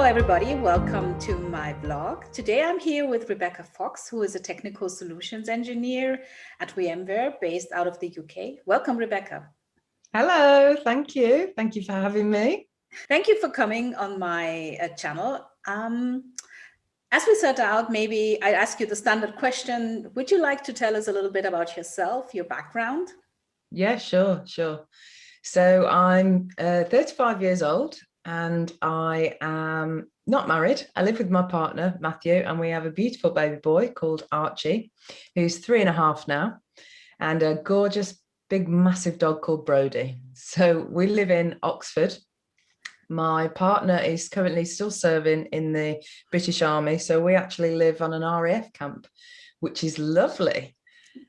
everybody. Welcome to my vlog. Today I'm here with Rebecca Fox, who is a technical solutions engineer at VMware based out of the UK. Welcome, Rebecca. Hello, thank you. Thank you for having me. Thank you for coming on my channel. As we set out, maybe I ask you the standard question. Would you like to tell us a little bit about yourself, your background? Yeah, sure. So I'm 35 years old and I am not married. I live with my partner, Matthew, and we have a beautiful baby boy called Archie, who's 3.5 now, and a gorgeous, big, massive dog called Brody. So we live in Oxford. My partner is currently still serving in the British Army. So we actually live on an RAF camp, which is lovely.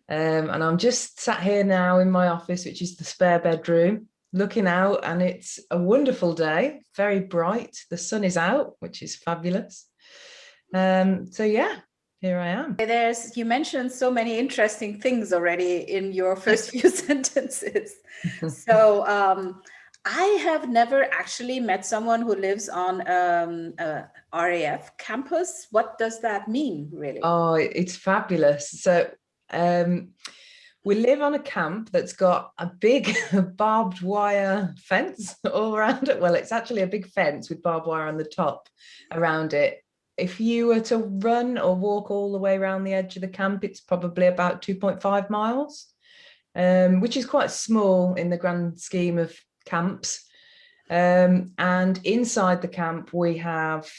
And I'm just sat here now in my office, which is the spare bedroom, looking out, and it's a wonderful day, very bright. The sun is out, which is fabulous. So yeah, here I am. You mentioned so many interesting things already in your first few sentences. So I have never actually met someone who lives on a RAF campus. What does that mean, really? Oh, it's fabulous. So we live on a camp that's got a big barbed wire fence all around it. Well, it's actually a big fence with barbed wire on the top around it. If you were to run or walk all the way around the edge of the camp, it's probably about 2.5 miles, which is quite small in the grand scheme of camps. And inside the camp, we have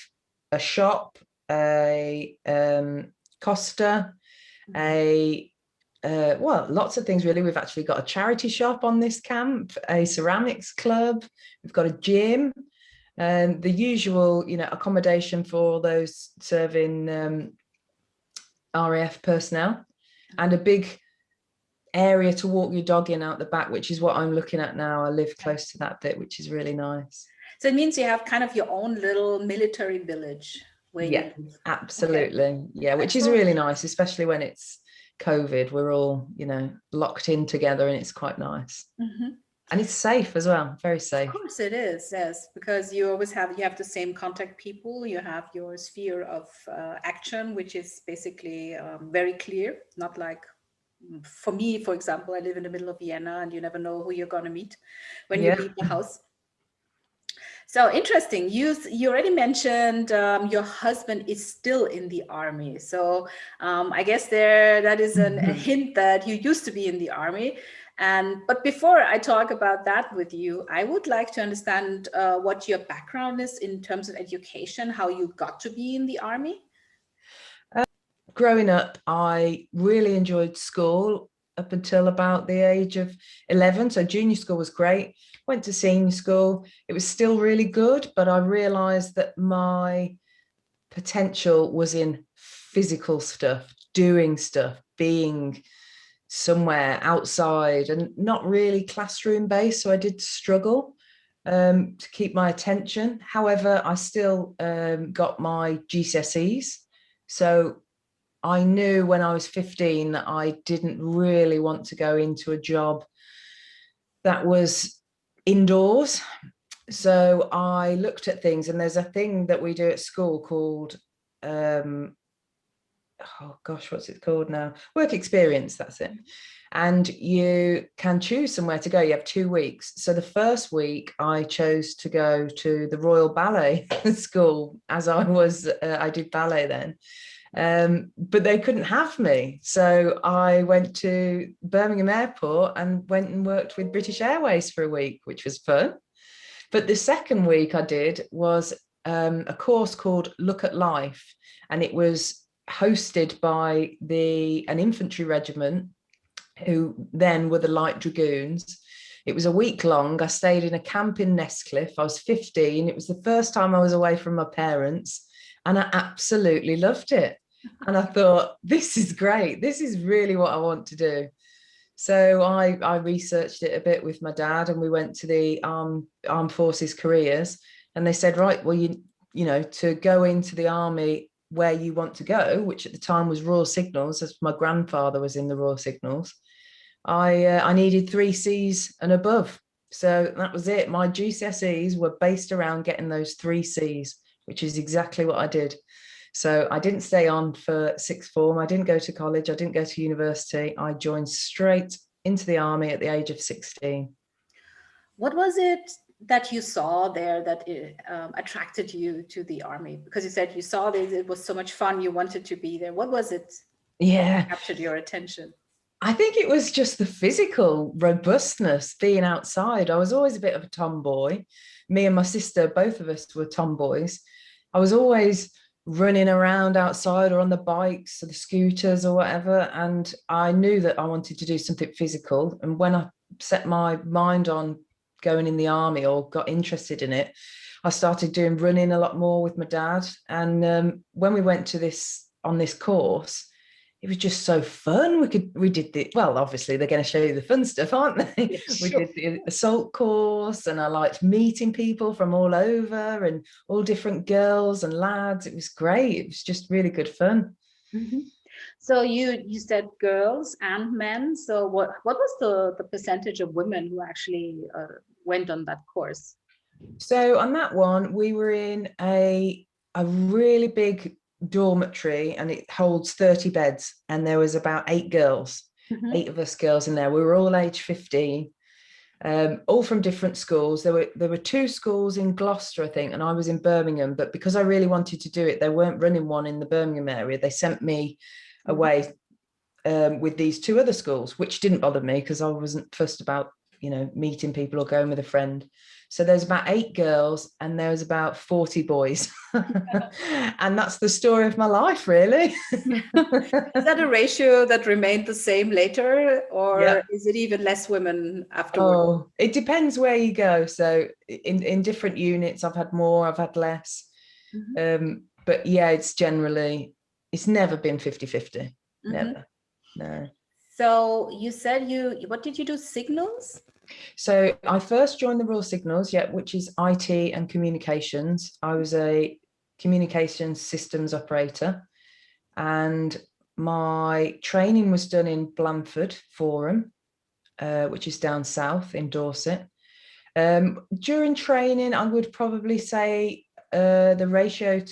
a shop, a Costa, lots of things really. We've actually got a charity shop on this camp, a ceramics club, we've got a gym, and the usual, accommodation for those serving RAF personnel, and a big area to walk your dog in out the back, which is what I'm looking at now. I live close to that bit, which is really nice. So it means you have kind of your own little military village. Yeah, absolutely. Okay. Yeah, which is really nice, especially when it's COVID. We're all, locked in together, and it's quite nice. Mm-hmm. And it's safe as well, very safe. Of course it is, yes, because you have the same contact people. You have your sphere of action, which is basically very clear, not like, for me, for example, I live in the middle of Vienna and you never know who you're going to meet when you leave the house. So interesting. You already mentioned your husband is still in the army. So I guess that is a hint that you used to be in the army. But before I talk about that with you, I would like to understand what your background is in terms of education, how you got to be in the army. Growing up, I really enjoyed school up until about the age of 11. So junior school was great. Went to senior school. It was still really good, but I realized that my potential was in physical stuff, doing stuff, being somewhere outside and not really classroom based. So I did struggle to keep my attention. However, I still got my GCSEs. So I knew when I was 15 that I didn't really want to go into a job that was indoors. So I looked at things, and there's a thing that we do at school called, what's it called now? Work experience, that's it. And you can choose somewhere to go. You have 2 weeks. So the first week I chose to go to the Royal Ballet School, as I did ballet then. But they couldn't have me. So I went to Birmingham Airport and went and worked with British Airways for a week, which was fun. But the second week I did was a course called Look at Life, and it was hosted by an infantry regiment who then were the Light Dragoons. It was a week long. I stayed in a camp in Nestcliff. I was 15. It was the first time I was away from my parents, and I absolutely loved it. And I thought, this is great. This is really what I want to do. So I researched it a bit with my dad, and we went to the Armed Forces careers, and they said, right, well, you know, to go into the army where you want to go, which at the time was Royal Signals, as my grandfather was in the Royal Signals, I needed 3 Cs and above. So that was it. My GCSEs were based around getting those 3 Cs, which is exactly what I did. So I didn't stay on for sixth form. I didn't go to college. I didn't go to university. I joined straight into the army at the age of 16. What was it that you saw there that attracted you to the army? Because you said you saw this, it was so much fun, you wanted to be there. What was it that Yeah, captured your attention? I think it was just the physical robustness, being outside. I was always a bit of a tomboy. Me and my sister, both of us were tomboys. I was always running around outside or on the bikes or the scooters or whatever. And I knew that I wanted to do something physical. And when I set my mind on going in the army or got interested in it, I started doing running a lot more with my dad. And when we went to this course, it was just so fun. We did the, well, obviously they're going to show you the fun stuff, aren't they? Yeah, We sure. did the assault course, and I liked meeting people from all over and all different girls and lads. It was great. It was just really good fun. Mhm. So you said girls and men. So what was the percentage of women who actually went on that course? So on that one, we were in a really big dormitory, and it holds 30 beds, and there was about 8 girls, Mhm. 8 of us girls in there. We were all age 15, all from different schools. There were 2 schools in Gloucester, I think, and I was in Birmingham. But because I really wanted to do it, they weren't running one in the Birmingham area. They sent me Mhm. away with these 2 other schools, which didn't bother me because I wasn't fussed about, meeting people or going with a friend. So there's about 8 girls and there was about 40 boys. And that's the story of my life, really. Is that a ratio that remained the same later, or Yeah. is it even less women afterward? Oh, it depends where you go. So in different units, I've had more, I've had less. Mhm. But yeah, it's never been 50-50. Mhm. Never. No. So you said what did you do? Signals? So I first joined the Royal Signals, yeah, which is IT and communications. I was a communications systems operator, and my training was done in Blandford Forum, which is down south in Dorset. During training, I would probably say the ratio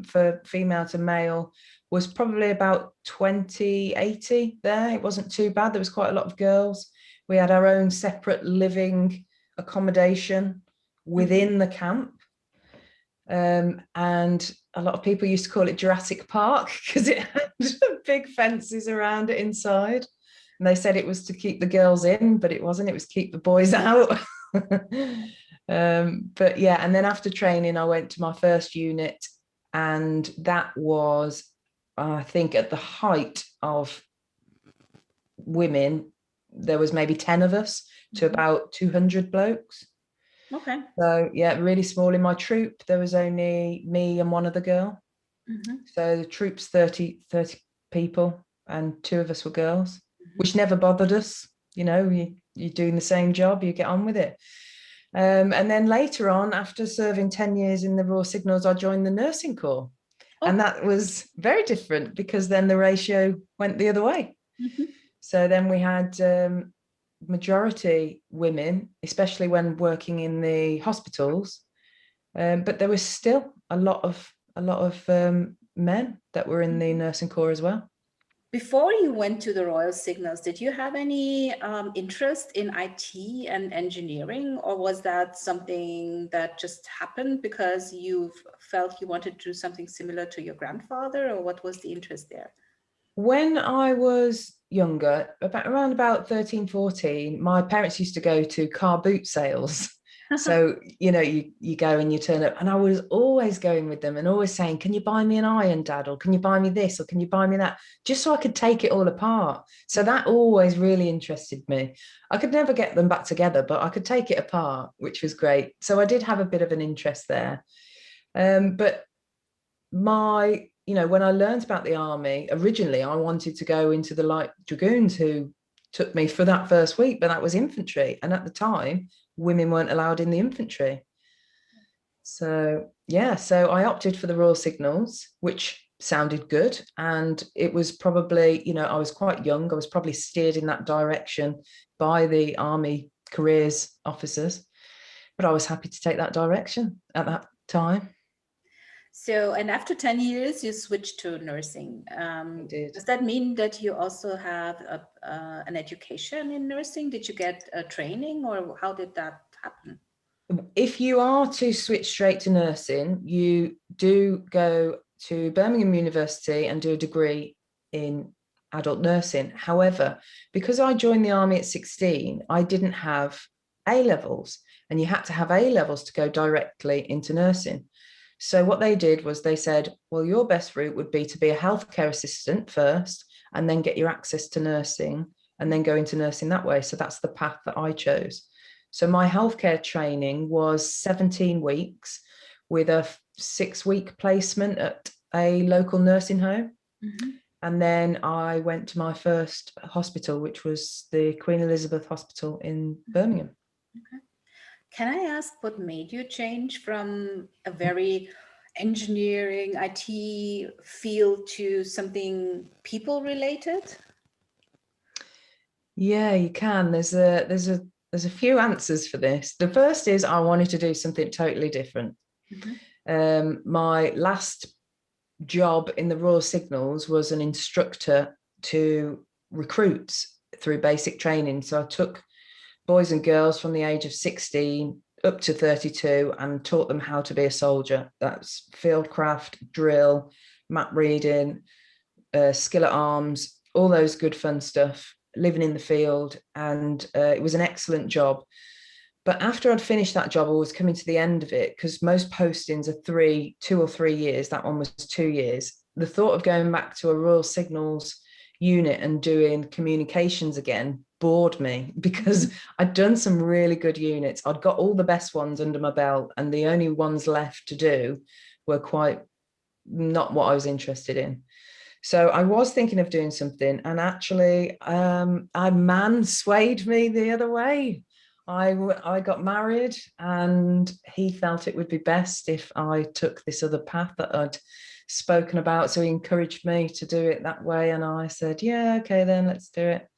for female to male was probably about 20-80 there. It wasn't too bad. There was quite a lot of girls. We had our own separate living accommodation Mhm. within the camp. And a lot of people used to call it Jurassic Park because it had big fences around it inside. And they said it was to keep the girls in, but it wasn't. It was to keep the boys out. But yeah, and then after training, I went to my first unit, and that was, I think, at the height of women, there was maybe 10 of us to Mhm. about 200 blokes. Okay. So yeah, really small. In my troop, there was only me and one other girl. Mhm. So the troop's 30 people, and 2 of us were girls, Mhm. which never bothered us. You're doing the same job, you get on with it. And then later on, after serving 10 years in the Royal Signals, I joined the nursing corps. And Oh. that was very different because then the ratio went the other way. Mhm. So then we had majority women, especially when working in the hospitals. But there was still a lot of men that were in the Mhm. nursing corps as well. Before you went to the Royal Signals, did you have any interest in IT and engineering, or was that something that just happened because you felt you wanted to do something similar to your grandfather, or what was the interest there? When I was younger, around about 13, 14, my parents used to go to car boot sales. So, you go and you turn up, and I was always going with them and always saying, can you buy me an iron, Dad? Or can you buy me this? Or can you buy me that? Just so I could take it all apart. So that always really interested me. I could never get them back together, but I could take it apart, which was great. So I did have a bit of an interest there. But when I learned about the army, originally I wanted to go into the light dragoons, who took me for that first week, but that was infantry. And at the time, women weren't allowed in the infantry. So yeah, so I opted for the Royal Signals, which sounded good. And it was probably, I was quite young. I was probably steered in that direction by the army careers officers, but I was happy to take that direction at that time. So, and after 10 years, you switched to nursing. I did. Does that mean that you also have an education in nursing? Did you get a training, or how did that happen? If you are to switch straight to nursing, you do go to Birmingham University and do a degree in adult nursing. However, because I joined the army at 16, I didn't have A levels, and you had to have A levels to go directly into nursing. So what they did was they said, well, your best route would be to be a healthcare assistant first, and then get your access to nursing, and then go into nursing that way. So that's the path that I chose. So my healthcare training was 17 weeks with a 6-week placement at a local nursing home. Mm-hmm. And then I went to my first hospital, which was the Queen Elizabeth Hospital in Birmingham. Okay. Can I ask what made you change from a very engineering IT field to something people related? Yeah, you can. There's a few answers for this. The first is I wanted to do something totally different. My last job in the Royal Signals was an instructor to recruits through basic training. So I took boys and girls from the age of 16 up to 32 and taught them how to be a soldier. That's fieldcraft, drill, map reading, skill at arms, all those good fun stuff, living in the field. And it was an excellent job. But after I'd finished that job, I was coming to the end of it, because most postings are 2 or 3 years. That one was 2 years. The thought of going back to a Royal Signals unit and doing communications again bored me, because I'd done some really good units. I'd got all the best ones under my belt, and the only ones left to do were quite not what I was interested in. So I was thinking of doing something, and actually a man swayed me the other way. I got married, and he felt it would be best if I took this other path that I'd spoken about. So he encouraged me to do it that way. And I said, yeah, okay, then let's do it.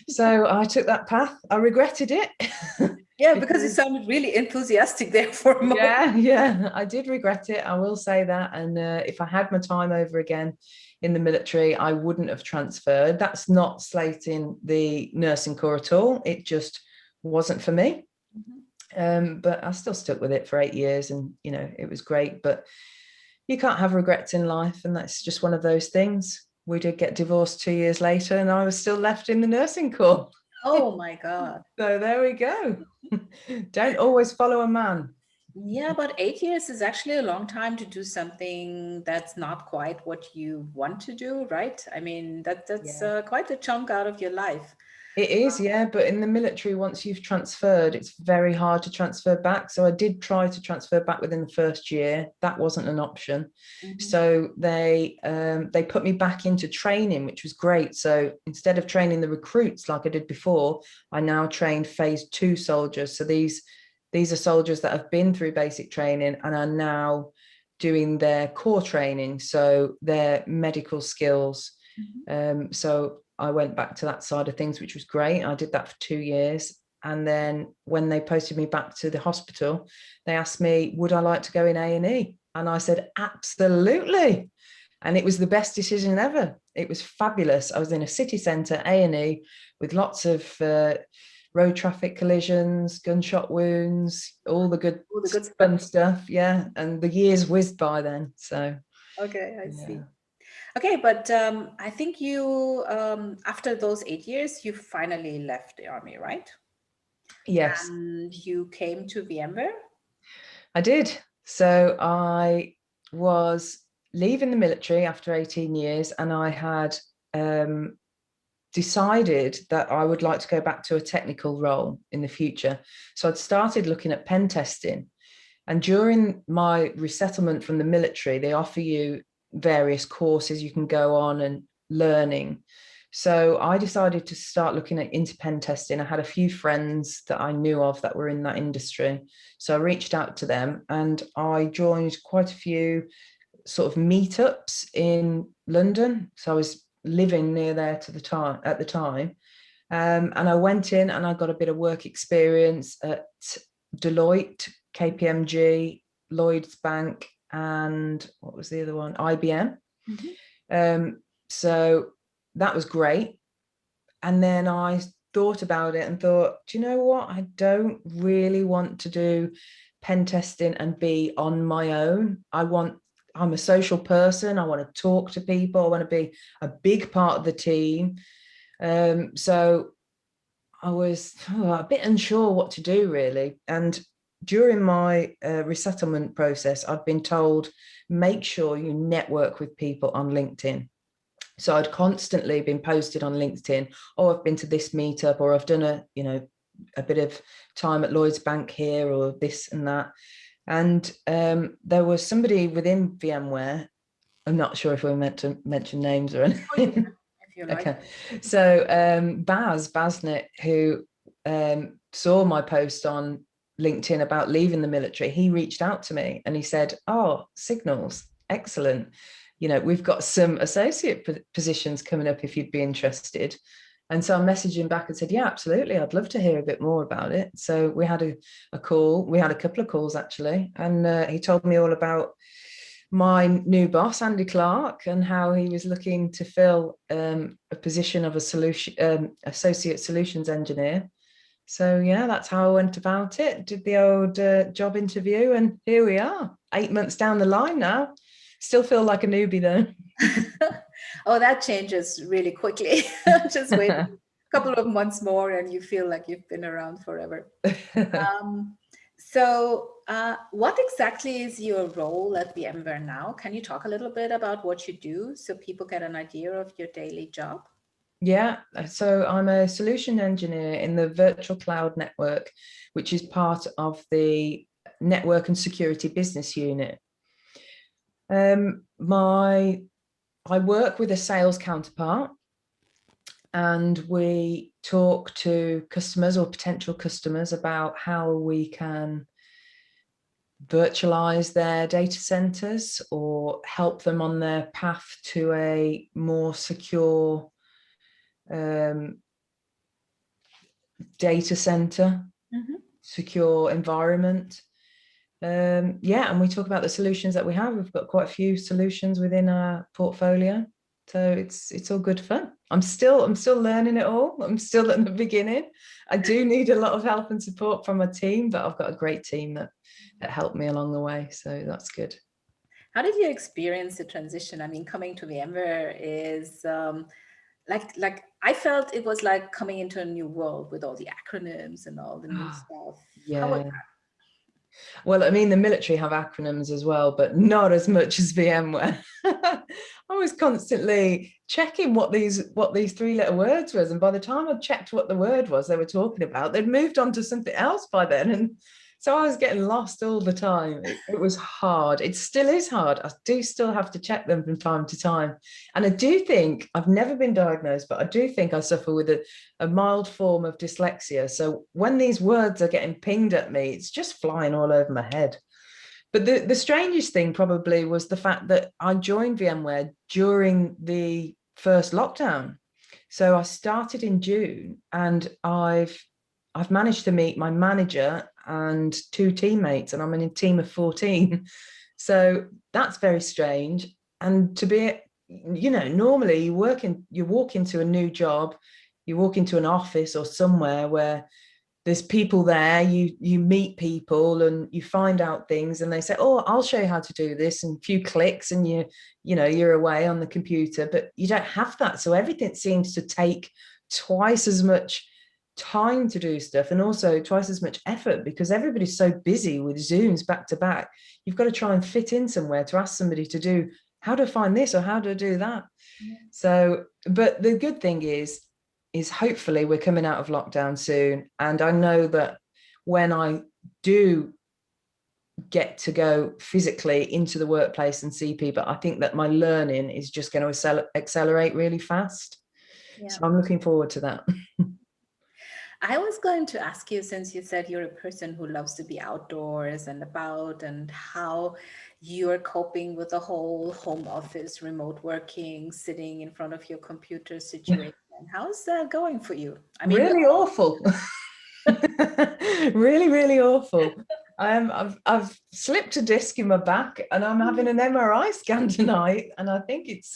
So I took that path. I regretted it. Yeah, because you sounded really enthusiastic there for a moment. Yeah, I did regret it. I will say that. And if I had my time over again in the military, I wouldn't have transferred. That's not slating the nursing corps at all. It just wasn't for me. But I still stuck with it for 8 years, and it was great. But you can't have regrets in life, and that's just one of those things. We did get divorced 2 years later, and I was still left in the nursing corps. Oh my God. So there we go. Don't always follow a man. Yeah, but 8 years is actually a long time to do something that's not quite what you want to do, right? I mean, that's quite a chunk out of your life. It is, yeah. But in the military, once you've transferred, it's very hard to transfer back. So I did try to transfer back within the first year. That wasn't an option. So they put me back into training, which was great. So instead of training the recruits like I did before, I now trained phase 2 soldiers. So these are soldiers that have been through basic training and are now doing their core training, so their medical skills. So I went back to that side of things, which was great. I did that for 2 years. And then when they posted me back to the hospital, they asked me, would I like to go in A&E? And I said, absolutely. And it was the best decision ever. It was fabulous. I was in a city centre, A&E, with lots of road traffic collisions, gunshot wounds, all the good fun stuff. Yeah. And the years whizzed by then. So. Okay, I see. Okay, but I think you, after those 8 years, you finally left the army, right? Yes. And you came to VMware? I did. So I was leaving the military after 18 years, and I had decided that I would like to go back to a technical role in the future. So I'd started looking at pen testing. And during my resettlement from the military, they offer you various courses you can go on and learning. So I decided to start looking into pen testing. I had a few friends that I knew of that were in that industry. So I reached out to them, and I joined quite a few sort of meetups in London. So I was living near there at the time. And I went in and I got a bit of work experience at Deloitte, KPMG, Lloyds Bank, and what was the other one? IBM. Mm-hmm. So that was great. And then I thought about it and thought, do you know what? I don't really want to do pen testing and be on my own. I'm a social person. I want to talk to people. I want to be a big part of the team. So I was a bit unsure what to do, really. And during my resettlement process, I've been told, make sure you network with people on LinkedIn. So I'd constantly been posted on LinkedIn, oh, I've been to this meetup, or I've done a bit of time at Lloyd's Bank here, or this and that. And there was somebody within VMware. I'm not sure if we're meant to mention names or anything. Oh, you can, if you like. Okay. So Basnet, who saw my post on LinkedIn about leaving the military, he reached out to me and he said, oh, Signals, excellent. We've got some associate positions coming up if you'd be interested. And so I messaged him back and said, yeah, absolutely. I'd love to hear a bit more about it. So we had a call. We had a couple of calls, actually. And he told me all about my new boss, Andy Clark, and how he was looking to fill a position of associate solutions engineer. So yeah, that's how I went about it. Did the old job interview, and here we are, 8 months down the line now. Still feel like a newbie though. Oh, that changes really quickly. Just wait a couple of months more and you feel like you've been around forever. What exactly is your role at VMware now? Can you talk a little bit about what you do so people get an idea of your daily job? Yeah, so I'm a solution engineer in the virtual cloud network, which is part of the network and security business unit. I work with a sales counterpart, and we talk to customers or potential customers about how we can virtualize their data centers or help them on their path to a more secure data center, secure environment. And we talk about the solutions that we have. We've got quite a few solutions within our portfolio, so it's all good fun. I'm still learning it all. I'm still at the beginning. I do need a lot of help and support from my team, but I've got a great team that helped me along the way, so that's good. How did you experience the transition? I mean, coming to VMware is like I felt it was like coming into a new world with all the acronyms and all the new stuff. How was Yeah. Well, I mean, the military have acronyms as well, but not as much as VMware. I was constantly checking what these 3-letter words was, and by the time I checked what the word was they were talking about, they'd moved on to something else by then, and so I was getting lost all the time. It was hard. It still is hard. I do still have to check them from time to time, and I do think I've never been diagnosed, but I do think I suffer with a mild form of dyslexia. So when these words are getting pinged at me, it's just flying all over my head. But the strangest thing probably was the fact that I joined VMware during the first lockdown. So I started in June, and I've managed to meet my manager and 2 teammates, and I'm in a team of 14. So that's very strange. And to be, normally you walk into a new job, you walk into an office or somewhere where there's people there, you meet people and you find out things, and they say, oh, I'll show you how to do this, and a few clicks and you're away on the computer. But you don't have that. So everything seems to take twice as much time to do stuff, and also twice as much effort, because everybody's so busy with Zooms back to back. You've got to try and fit in somewhere to ask somebody to do, how to find this or how to do that. Yeah. So, but the good thing is hopefully we're coming out of lockdown soon. And I know that when I do get to go physically into the workplace and see people, I think that my learning is just going to accelerate really fast. Yeah. So I'm looking forward to that. I was going to ask you, since you said you're a person who loves to be outdoors and about, and how you're coping with the whole home office, remote working, sitting in front of your computer situation. How's that going for you? I mean, really awful. Really, really awful. I've slipped a disc in my back, and I'm having an MRI scan tonight, and I think it's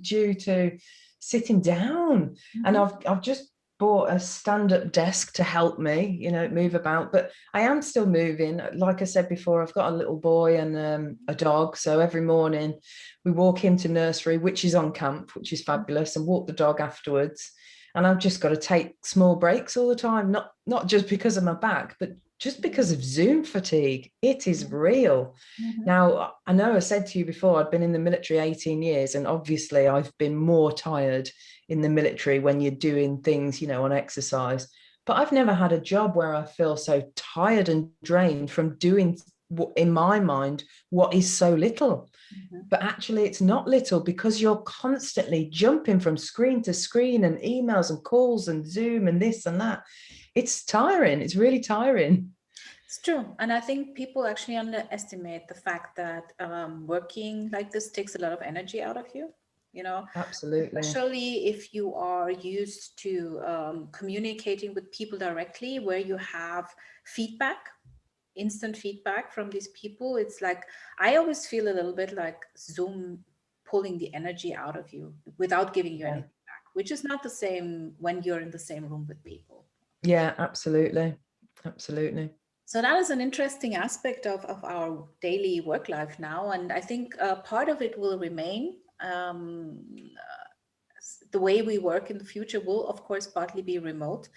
due to sitting down. And I've just bought a stand-up desk to help me, move about. But I am still moving. Like I said before, I've got a little boy and a dog. So every morning we walk him to nursery, which is on camp, which is fabulous, and walk the dog afterwards. And I've just got to take small breaks all the time, not just because of my back, but just because of Zoom fatigue. It is real. Now, I know I said to you before, I'd been in the military 18 years, and obviously I've been more tired in the military when you're doing things, on exercise. But I've never had a job where I feel so tired and drained from doing, in my mind, what is so little. But actually it's not little, because you're constantly jumping from screen to screen and emails and calls and Zoom and this and that. It's tiring. It's really tiring. It's true. And I think people actually underestimate the fact that working like this takes a lot of energy out of you, Absolutely. especially if you are used to communicating with people directly, where you have feedback, instant feedback from these people. It's like, I always feel a little bit like Zoom pulling the energy out of you without giving you anything back, which is not the same when you're in the same room with people. Yeah, absolutely. Absolutely. So that is an interesting aspect of our daily work life now. And I think part of it will remain. The way we work in the future will, of course, partly be remote.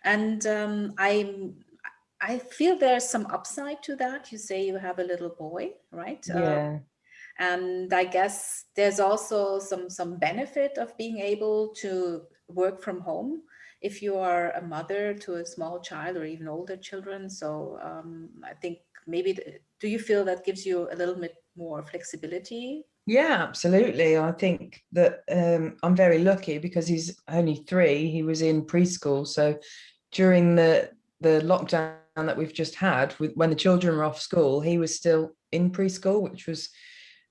And I feel there's some upside to that. You say you have a little boy, right? Yeah. And I guess there's also some benefit of being able to work from home if you are a mother to a small child or even older children. So I think maybe, do you feel that gives you a little bit more flexibility? Yeah, absolutely. I think that I'm very lucky because he's only 3. He was in preschool. So during the lockdown that we've just had, when the children were off school, he was still in preschool, which was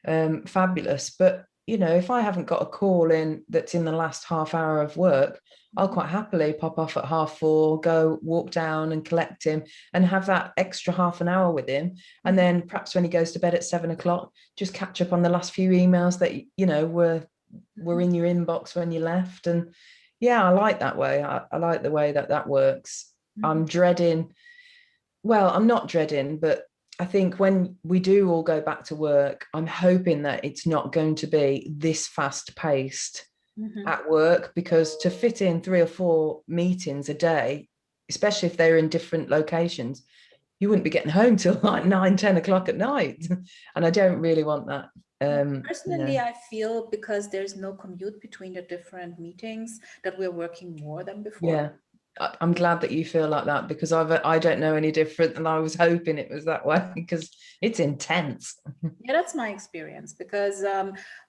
fabulous. But if I haven't got a call in that's in the last half hour of work, I'll quite happily pop off at 4:30, go walk down and collect him and have that extra half an hour with him. And then perhaps when he goes to bed at 7:00, just catch up on the last few emails that, were in your inbox when you left. And yeah, I like that way. I like the way that works. I'm dreading, well, I'm not dreading, but I think when we do all go back to work, I'm hoping that it's not going to be this fast paced at work, because to fit in 3 or 4 meetings a day, especially if they're in different locations, you wouldn't be getting home till like 9-10 o'clock at night. And I don't really want that. Personally, I feel because there's no commute between the different meetings that we're working more than before. Yeah. I'm glad that you feel like that, because I don't know any different, and I was hoping it was that way because it's intense. Yeah, that's my experience, because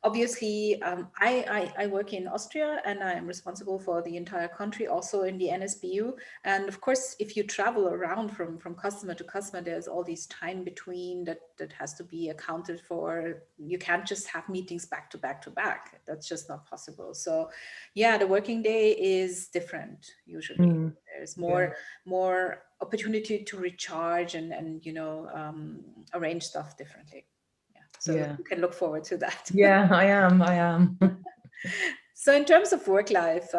obviously I work in Austria and I am responsible for the entire country, also in the NSBU. And of course, if you travel around from customer to customer, there's all these time between that has to be accounted for. You can't just have meetings back to back to back. That's just not possible. So yeah, the working day is different usually. There's more opportunity to recharge and arrange stuff differently. So you can look forward to that. Yeah, I am. So in terms of work life,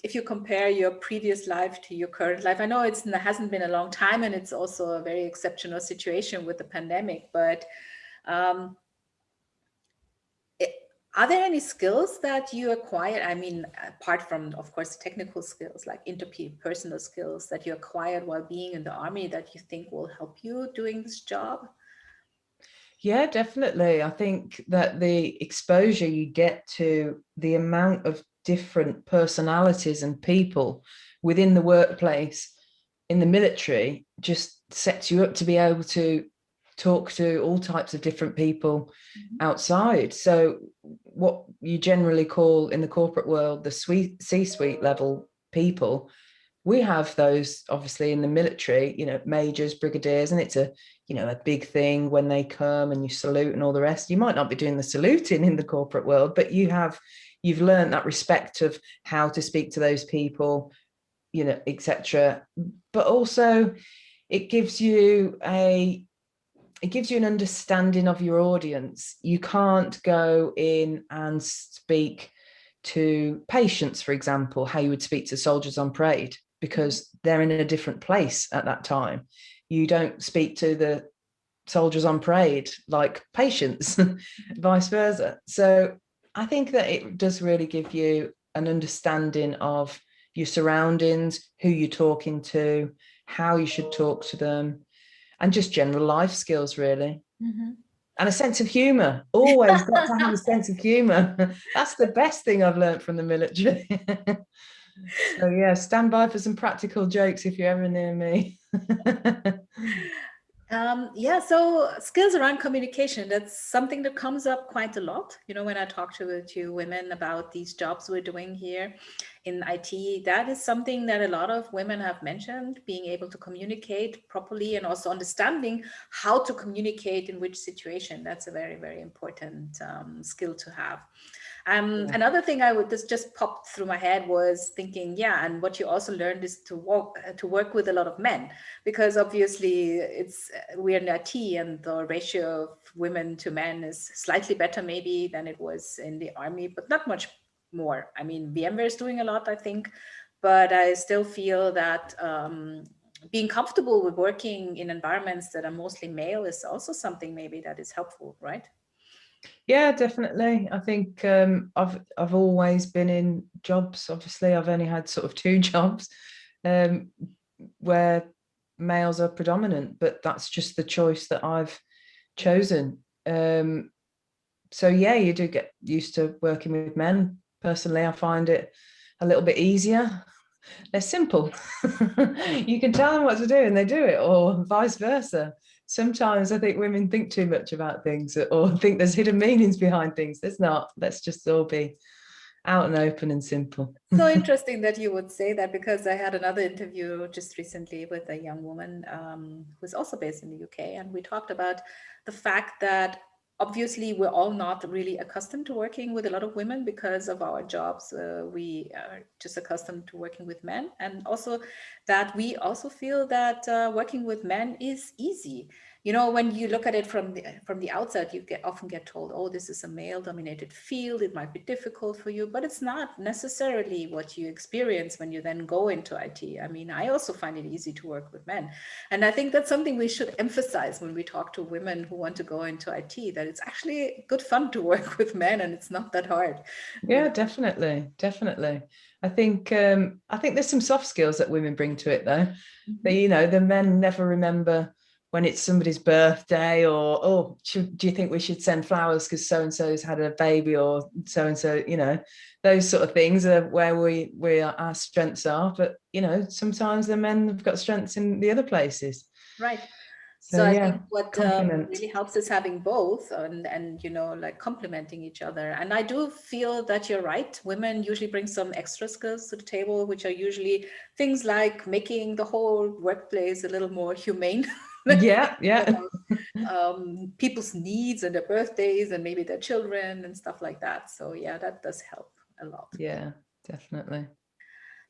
if you compare your previous life to your current life, I know it hasn't been a long time, and it's also a very exceptional situation with the pandemic, but are there any skills that you acquired? I mean, apart from, of course, technical skills like interpersonal skills that you acquired while being in the army, that you think will help you doing this job? Yeah, definitely. I think that the exposure you get to the amount of different personalities and people within the workplace in the military just sets you up to be able to talk to all types of different people outside. So what you generally call in the corporate world the C-suite level people, we have those obviously in the military, majors, brigadiers, and it's a big thing when they come and you salute and all the rest. You might not be doing the saluting in the corporate world, but you've learned that respect of how to speak to those people, etc. But also it gives you an understanding of your audience. You can't go in and speak to patients, for example, how you would speak to soldiers on parade, because they're in a different place at that time. You don't speak to the soldiers on parade like patients, vice versa. So I think that it does really give you an understanding of your surroundings, who you're talking to, how you should talk to them, and just general life skills, really. Mm-hmm. And a sense of humor. Always got to have a sense of humor. That's the best thing I've learned from the military. So yeah, stand by for some practical jokes if you're ever near me. Yeah, so skills around communication, that's something that comes up quite a lot. When I talk to women about these jobs we're doing here in IT, that is something that a lot of women have mentioned, being able to communicate properly and also understanding how to communicate in which situation. That's a very, very important skill to have. Yeah. Another thing I would just popped through my head was thinking, yeah, and what you also learned is to work with a lot of men, because obviously we're in IT and the ratio of women to men is slightly better maybe than it was in the army, but not much more. I mean, VMware is doing a lot, I think, but I still feel that being comfortable with working in environments that are mostly male is also something maybe that is helpful, right? Yeah, definitely. I think I've always been in jobs. Obviously, I've only had sort of two jobs um, where males are predominant, but that's just the choice that I've chosen. So yeah, you do get used to working with men. Personally, I find it a little bit easier. They're simple. You can tell them what to do and they do it, or vice versa. Sometimes I think women think too much about things or think there's hidden meanings behind things. There's not. Let's just all be out and open and simple. So interesting that you would say that, because I had another interview just recently with a young woman who's also based in the UK, and we talked about the fact that obviously we're all not really accustomed to working with a lot of women because of our jobs. We are just accustomed to working with men, and also that we also feel that working with men is easy. When you look at it from the outside, you often get told, oh, this is a male dominated field, it might be difficult for you, but it's not necessarily what you experience when you then go into IT. I mean, I also find it easy to work with men, and I think that's something we should emphasize when we talk to women who want to go into IT, that it's actually good fun to work with men and it's not that hard. Yeah, definitely, definitely. I think there's some soft skills that women bring to it though. But Mhm. the men never remember when it's somebody's birthday, or do you think we should send flowers because so and so's had a baby, or so and so, those sort of things are where our strengths are. But sometimes the men have got strengths in the other places. Right. So So I yeah, think what compliment. really helps is having both, and like complementing each other. And I do feel that you're right. Women usually bring some extra skills to the table, which are usually things like making the whole workplace a little more humane. Yeah, yeah. About people's needs and their birthdays and maybe their children and stuff like that. So yeah, that does help a lot. Yeah, definitely.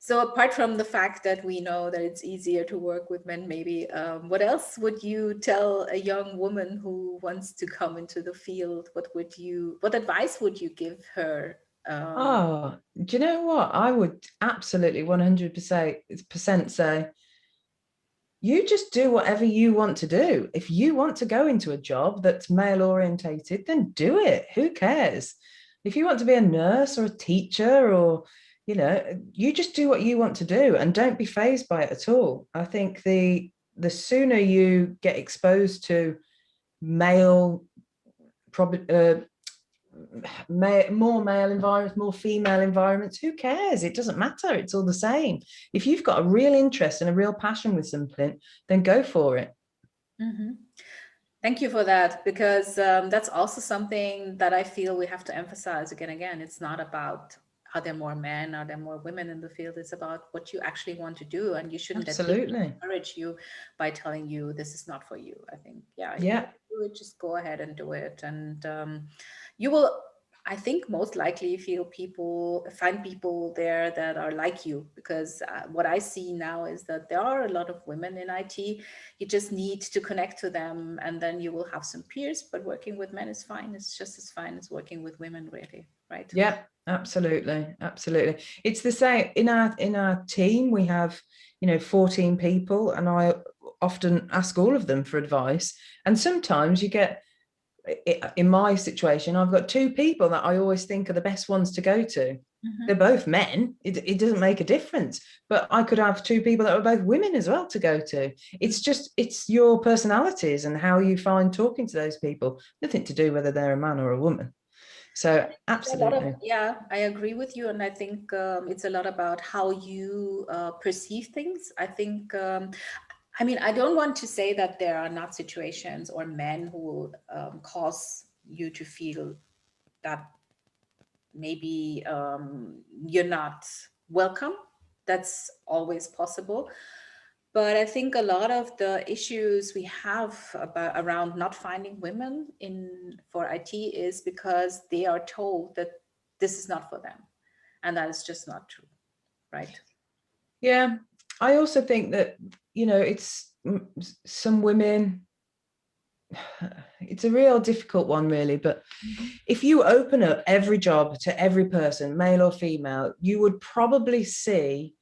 So apart from the fact that we know that it's easier to work with men, maybe what else would you tell a young woman who wants to come into the field? What advice would you give her? Oh, do you know what? I would absolutely 100% say, you just do whatever you want to do. If you want to go into a job that's male orientated, then do it. Who cares? If you want to be a nurse or a teacher, or, you just do what you want to do and don't be fazed by it at all. I think the sooner you get exposed to male, probably more male environments, more female environments, who cares? It doesn't matter. It's all the same. If you've got a real interest and a real passion with something, then go for it. Mhm. Thank you for that, because that's also something that I feel we have to emphasize again and again. It's not about are there more men, are there more women in the field? It's about what you actually want to do, and you shouldn't let people Absolutely. discourage you by telling you this is not for you. I think, yeah, if you Yeah. want to do it, just go ahead and do it, and you will. I think most likely find people there that are like you, because what I see now is that there are a lot of women in IT. You just need to connect to them, and then you will have some peers. But working with men is fine. It's just as fine as working with women, really, right? Yeah, absolutely, absolutely. It's the same in our team. We have, 14 people, and I often ask all of them for advice. And sometimes you get, in my situation, I've got two people that I always think are the best ones to go to. They're both men. It doesn't make a difference. But I could have two people that are both women as well to go to. It's your personalities and how you find talking to those people. Nothing to do whether they're a man or a woman. So A lot of, absolutely. yeah, I agree with you, and I think it's a lot about how you perceive things. I think, I mean, I don't want to say that there are not situations or men who will cause you to feel that maybe you're not welcome. That's always possible. But I think a lot of the issues we have about around not finding women in for IT is because they are told that this is not for them, and that is just not true, right? Yeah. I also think that, it's some women, it's a real difficult one, really. But if you open up every job to every person, male or female, you would probably see,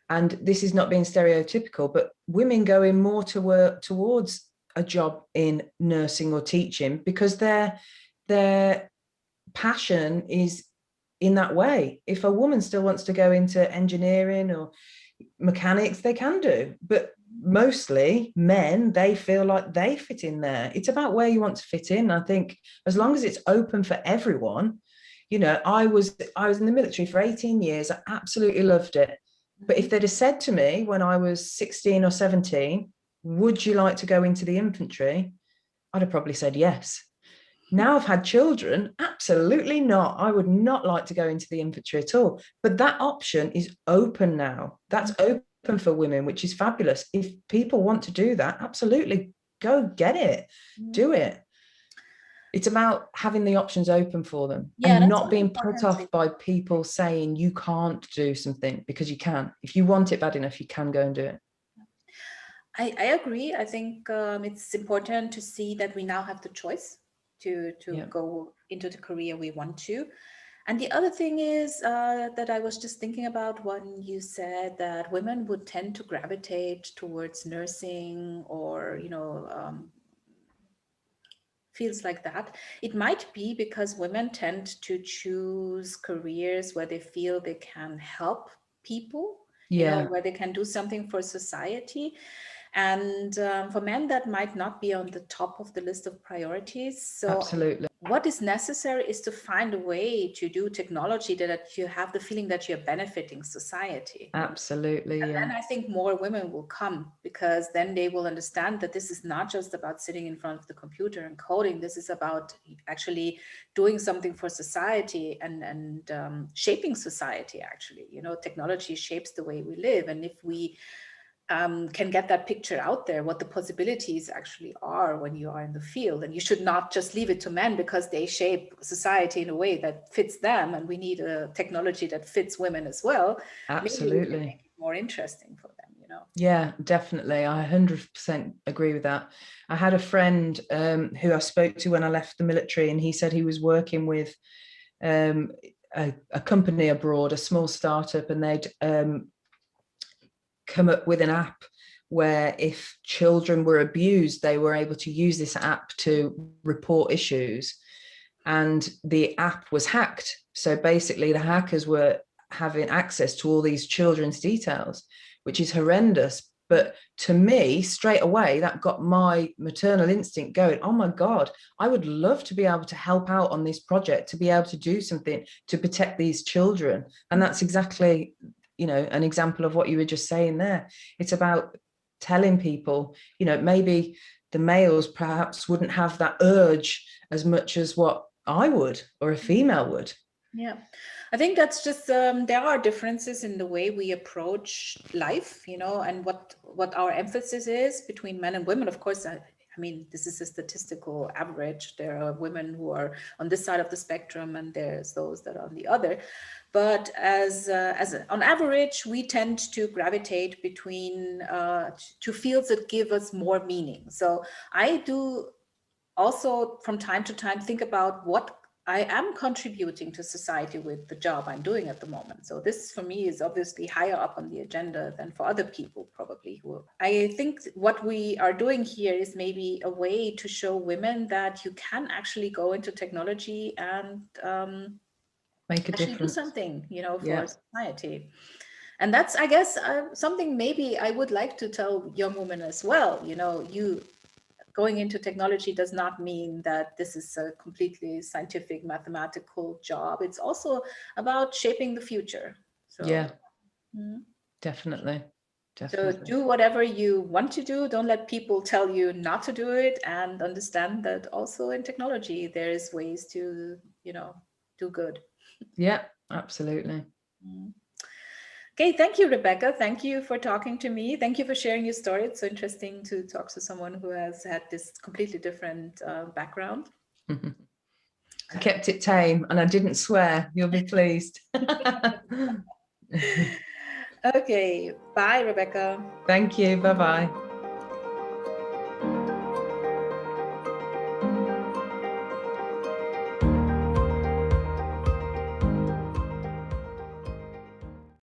and this is not being stereotypical, but women going more to work towards a job in nursing or teaching because their passion is in that way. If a woman still wants to go into engineering or mechanics, they can do, but mostly men, they feel like they fit in there. It's about where you want to fit in. I think as long as it's open for everyone. I was in the military for 18 years. I absolutely loved it. But if they'd have said to me when I was 16 or 17, would you like to go into the infantry, I'd have probably said yes. Now I've had children, absolutely not. I would not like to go into the infantry at all. But that option is open now. That's open for women, which is fabulous. If people want to do that, absolutely go get it. Do it. It's about having the options open for them Yeah, and that's not one being put important thing. off by people saying you can't do something, because you can. If you want it bad enough, you can go and do it. I agree. I think it's important to see that we now have the choice to Yeah. go into the career we want to. And the other thing is that I was just thinking about when you said that women would tend to gravitate towards nursing or, fields like that. It might be because women tend to choose careers where they feel they can help people, Yeah, where they can do something for society. And for men, that might not be on the top of the list of priorities. So, absolutely. what is necessary is to find a way to do technology that you have the feeling that you're benefiting society. Absolutely. And Yeah. then I think more women will come, because then they will understand that this is not just about sitting in front of the computer and coding. This is about actually doing something for society and shaping society. Actually, technology shapes the way we live, and if we can get that picture out there, what the possibilities actually are when you are in the field. And you should not just leave it to men because they shape society in a way that fits them. And we need a technology that fits women as well. Maybe we can make Absolutely. it more interesting for them. Yeah, definitely. I 100% agree with that. I had a friend who I spoke to when I left the military, and he said he was working with um, a company abroad, a small startup, and they'd come up with an app where if children were abused, they were able to use this app to report issues. And the app was hacked. So basically, the hackers were having access to all these children's details, which is horrendous. But to me, straight away, that got my maternal instinct going. Oh my God, I would love to be able to help out on this project, to be able to do something to protect these children. And that's exactly, an example of what you were just saying there. It's about telling people, maybe the males perhaps wouldn't have that urge as much as what I would or a female would. Yeah, I think that's just there are differences in the way we approach life, and what our emphasis is between men and women. Of course, I I mean, this is a statistical average. There are women who are on this side of the spectrum, and there's those that are on the other. But on average, we tend to gravitate between to fields that give us more meaning. So I do also from time to time think about what I am contributing to society with the job I'm doing at the moment. So this for me is obviously higher up on the agenda than for other people probably. Who I think what we are doing here is maybe a way to show women that you can actually go into technology and Make a actually do difference. something, Yeah. for society. And that's, I guess, something maybe I would like to tell young women as well. You going into technology does not mean that this is a completely scientific mathematical job. It's also about shaping the future. So Yeah, mm. definitely. So Definitely. do whatever you want to do. Don't let people tell you not to do it, and understand that also in technology there is ways to do good. Yeah, absolutely. Mm. Okay, thank you, Rebecca. Thank you for talking to me. Thank you for sharing your story. It's so interesting to talk to someone who has had this completely different background. I kept it tame and I didn't swear. You'll be pleased. Okay, bye, Rebecca. Thank you. Bye-bye.